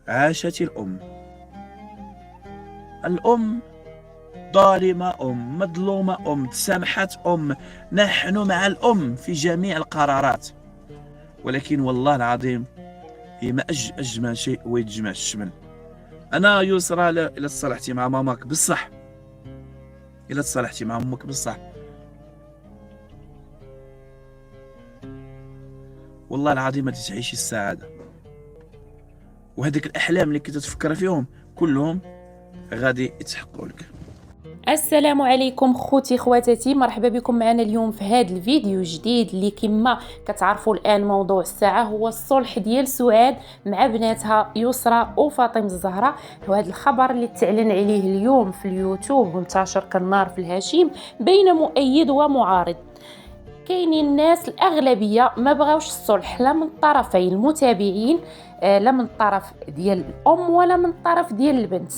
عاشت الأم ظالمة، مظلومة، تسامحت، نحن مع الأم في جميع القرارات. ولكن والله العظيم هي ما أجمل شيء ويتجمع الشمل. أنا يسرى إلا تصالحتي مع ماماك بصح، إلا تصالحتي مع أمك بصح، والله العظيم ما تتعيشي السعادة. وهذيك الأحلام اللي كنت تفكر فيهم كلهم غادي يتحققوا لك. السلام عليكم خوتي خواتاتي، مرحبا بكم معنا اليوم في هذا الفيديو الجديد اللي كما كتعرفوا الان موضوع الساعه هو الصلح ديال سعاد مع بناتها يسرى وفاطمه الزهراء. وهذا الخبر اللي تعلن عليه اليوم في اليوتيوب وانتشر كالنار في الهشيم بين مؤيد ومعارض. كاينين الناس الاغلبيه ما بغاوش الصلح لا من طرفي المتابعين، لا من طرف ديال الام ولا من طرف ديال البنت،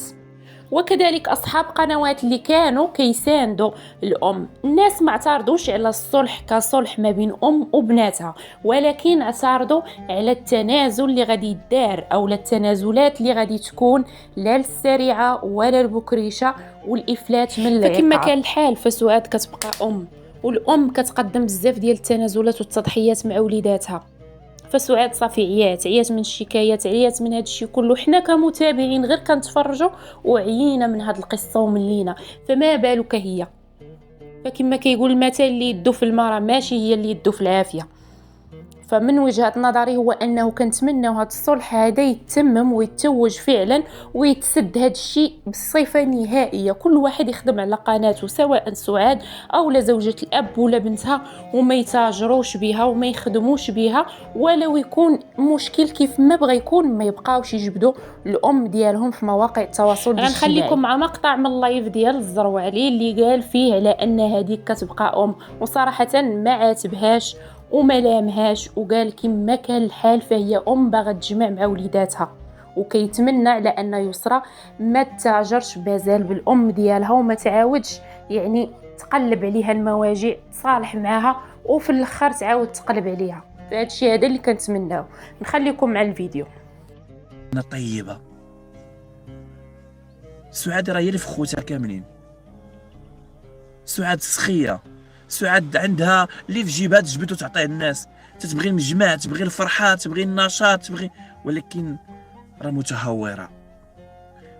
وكذلك أصحاب قنوات اللي كانوا كيساندوا الأم. الناس ما اعترضوش على الصلح كصلح ما بين أم وبناتها، ولكن اعترضوا على التنازل اللي غادي يدار أو التنازلات اللي غادي تكون لا السريعة ولا البكريشة والإفلات من العقاب. فكما كان الحال فسعاد كتبقى أم، والأم كتقدم بزاف ديال التنازلات والتضحيات مع وليداتها. فسعاد صافي عيات من الشكايات، عيات من هذا الشيء كله. حنا كمتابعين غير كنتفرجوا وعيينا من هذه القصه وملينا، فما بالك هي؟ فكما كيقول المثل اللي يدو في المرأة ماشي هي اللي يدو في العافيه. فمن وجهة نظري هو أنه كنتمنى هذا الصلح هذا يتمم ويتوج فعلا ويتسد هذا الشيء بصفة نهائية. كل واحد يخدم على قناته، سواء سعاد أو زوجة الأب ولا بنتها، وما يتاجروش بها وما يخدموش بها، ولو يكون مشكل كيف ما بغى يكون ما يبقاوش يجبدوا الأم ديالهم في مواقع التواصل الاجتماعي. غنخليكم مع مقطع من اللايف ديال الزروالي اللي قال فيه على أن هذيك كتبقى أم، وصراحة ما عاتبهاش وما لامهاش، وقال كما كان الحال فهي ام باغا تجمع مع وليداتها، وكيتمنى على ان يسرى ما تتاجرش بازال بالام ديالها وما تعاودش يعني تقلب عليها المواجع، تصالح معها وفي الاخر تعاود تقلب عليها. فهذا الشيء هذا اللي كنتمناو. نخليكم مع الفيديو. أنا طيبة سعاد راه هي في خوتها كاملين. سعاد سخيه، سعاد عندها اللي في جيبها تجبد وتعطيه الناس، تتبغي المجمع، تبغي الفرحه، تبغي النشاط، ولكن راه متهوره.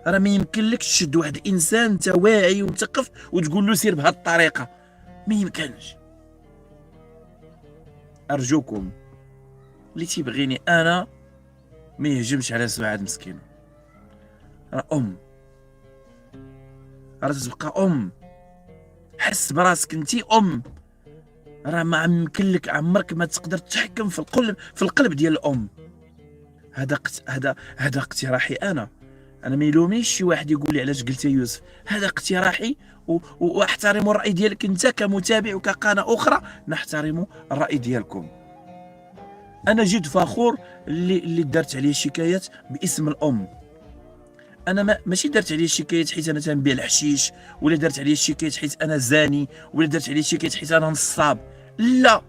راه ما يمكنلكش تشد واحد الانسان انت واعي ومثقف وتقول له سير بهذه الطريقه، ما يمكنش. ارجوكم اللي تيبغيني انا ما يهجمش على سعاد مسكينه. راه راه تبقى حس براسك انتي راه ما يمكن لك، عمرك ما تقدر تتحكم في القلب ديال الام. هذا اقتراحي انا ما يلومنيش شي واحد يقول لي علاش قلت يا يوسف. هذا اقتراحي واحترم الراي ديالك انت كمتابع، وكقناه اخرى نحترم الراي ديالكم. انا جد فخور اللي درت عليه شكايات باسم الام. انا ماشي درت عليه شكايات حيت انا تنبيع الحشيش، ولا درت عليه شكايات حيت انا زاني، ولا درت عليه شكايات حيت انا نصاب. لا،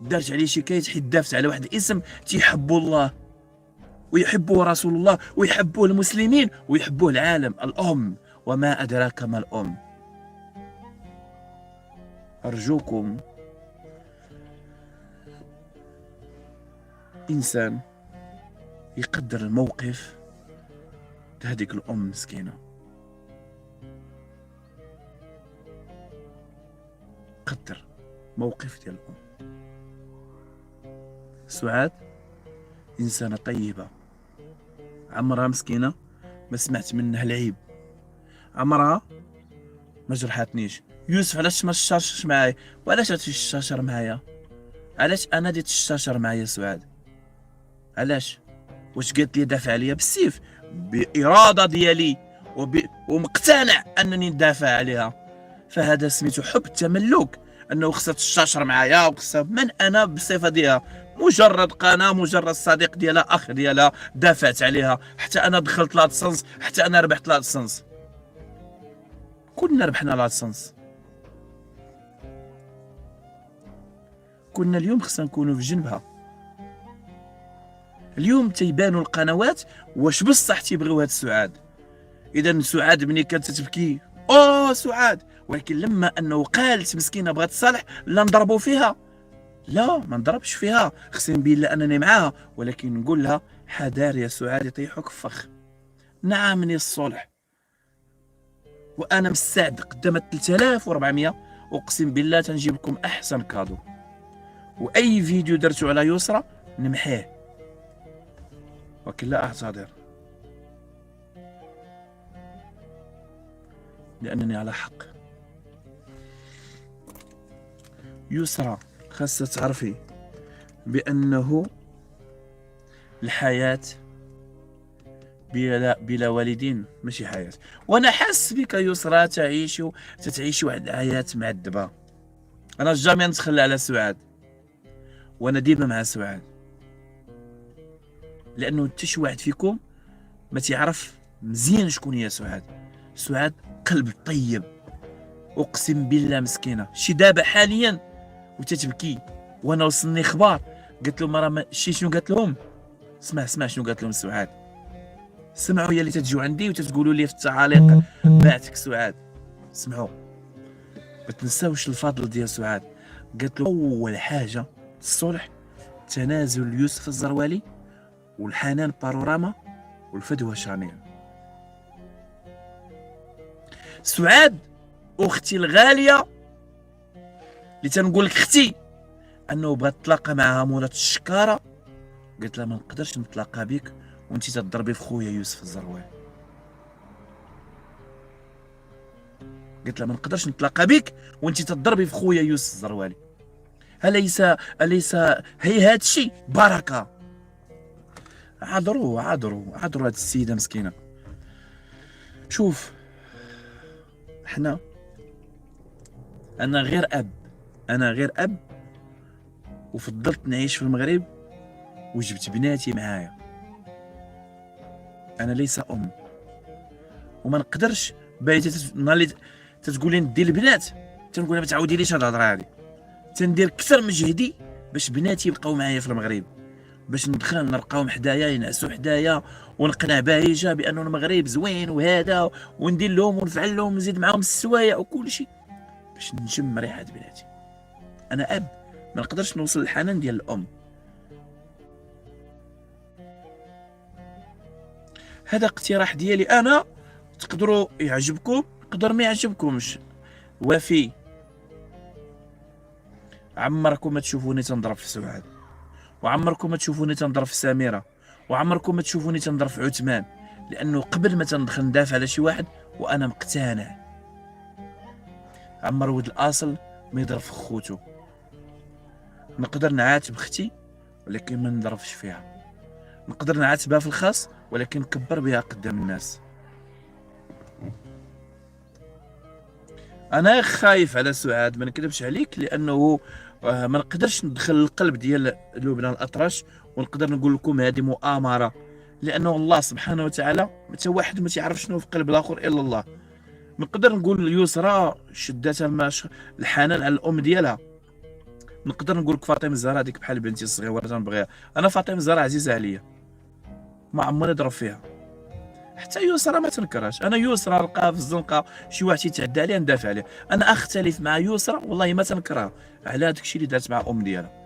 درت عليه شكايات حيت دافت على واحد الاسم تيحبه الله ويحبه رسول الله ويحبه المسلمين ويحبه العالم، الام. وما ادراك ما الام. ارجوكم انسان يقدر الموقف هذيك الام مسكينه. قدر موقف ديال الام. سعاد انسانه طيبه، عمرها مسكينه ما سمعت منها العيب، عمرها ما جرحتنيش. يوسف علاش ما تشاشرش معايا؟ وعلاش تشاشر معايا؟ علاش انا دي تشاشر معايا سعاد؟ علاش؟ واش قالت لي دافع عليا بالسيف باراده ديالي ومقتنع انني ندافع عليها؟ فهذا سميتو حب التملك، انه خصها تشاشر معايا وخصها من انا بصفه ديالها، مجرد قناه، مجرد صديق ديالها، اخ ديالها، دافعت عليها. حتى انا دخلت لادسنس، حتى انا ربحت لادسنس، كلنا ربحنا لادسنس. كنا اليوم خصنا نكونوا في جنبها. اليوم تيبانوا القنوات واش بصح تيبغيو هاد سعاد. اذا سعاد ملي كانت تبكي سعاد، ولكن لما انه قالت مسكينه بغات تصالح لا نضربوا فيها، لا ما نضربش فيها، اقسم بالله انني معاها، ولكن نقول لها حذار يا سعاد يطيحوك في فخ. نعم الصلح، وانا مستعد قدام 3400 اقسم بالله تنجيب لكم احسن كادو، واي فيديو درتو على يسرى نمحيه، ولكن لا اعتذر لانني على حق. يسرى خاصة تعرفي بانه الحياة بلا والدين ماشي حياة، وانا حاس بك يسرى تتعيش واحد الحياة معذبة. انا جامي نتخلى على سعاد، وانا ديما مع سعاد، لانه حتى شي واحد فيكم ما تعرف مزيان شكون هي سعاد. سعاد قلب طيب، اقسم بالله مسكينه. شي دابا حاليا وتتبكي، وانا وصلني اخبار قالت لهم راه شي شنو قالت لهم. اسمع شنو قالت لهم سعاد، سمعوا هي اللي تتجوا عندي وتتقولوا لي في التعاليق بعتك سعاد. سمعوا، ما تنساوش الفضل ديال سعاد. قالت له اول حاجه الصلح، تنازل يوسف الزروالي والحنان بانوراما والفدوى شانيل. سعاد اختي الغاليه اللي تنقول لك اختي، انه بغات تلاقى معها مولات الشكاره، قلت لها ما نقدرش نتلاقى بك وانت تضربي في خويا يوسف الزروالي. قلت لها ما نقدرش نتلاقى بك وانت تضربي في خويا يوسف الزروالي. اليس هي هذا الشيء بركه. عذروا هاد السيده مسكينه. شوف، انا غير اب وفضلت نعيش في المغرب وجبت بناتي معايا. انا ليس ام، وما نقدرش نهار اللي تتقولي ندير البنات تنقول ما تعاودي ليش هاد الهضره هادي. تندير اكثر من جهدي باش بناتي يبقاو معايا في المغرب، باش ندخل نلقاهم حدايا ينعسوا حدايا، ونقنع باهجه بانه المغرب زوين وهذا، وندير لهم ونفعل لهم، نزيد معاهم السوايع وكل شيء باش نشم ريحه بناتي. انا اب ما نقدرش نوصل للحنان ديال الام. هذا اقتراح ديالي انا، تقدروا يعجبكم يقدر ما يعجبكمش. وفي عمركم ما تشوفوني تنضرب في سعاد، وعمركم ما تشوفوني تنضرب في سميره، وعمركم ما تشوفوني تنضرب في عثمان، لانه قبل ما تندخل ندافع على شي واحد وانا مقتنع. عمر ولد الاصل ما يضرب في خوتو. نقدر نعاتب اختي ولكن ما نضربش فيها، نقدر نعاتبها في الخاص ولكن نكبر بها قدام الناس. انا خايف على سعاد ما نكذبش عليك، لانه ما نقدرش ندخل القلب ديال لبنى الاطرش ونقدر نقول لكم هذه مؤامره، لانه الله سبحانه وتعالى حتى واحد ما تعرف شنو في قلب الاخر الا الله. نقدر نقول يسرى شدتها الحنان على الام ديالها، نقدر نقول لك فاطمه الزهراء هذيك بحال بنتي الصغيره تنبغيها. انا فاطمه الزهراء عزيزه عليا، ما عمري نضرب فيها. حتى يسرى ما تنكرهاش، انا يسرى نلقاها في الزنقه شي واحد تيتعدى عليها ندافع عليه. انا اختلف مع يسرى والله ما تنكرهها على هذاك الشيء اللي دارت مع ام ديالها.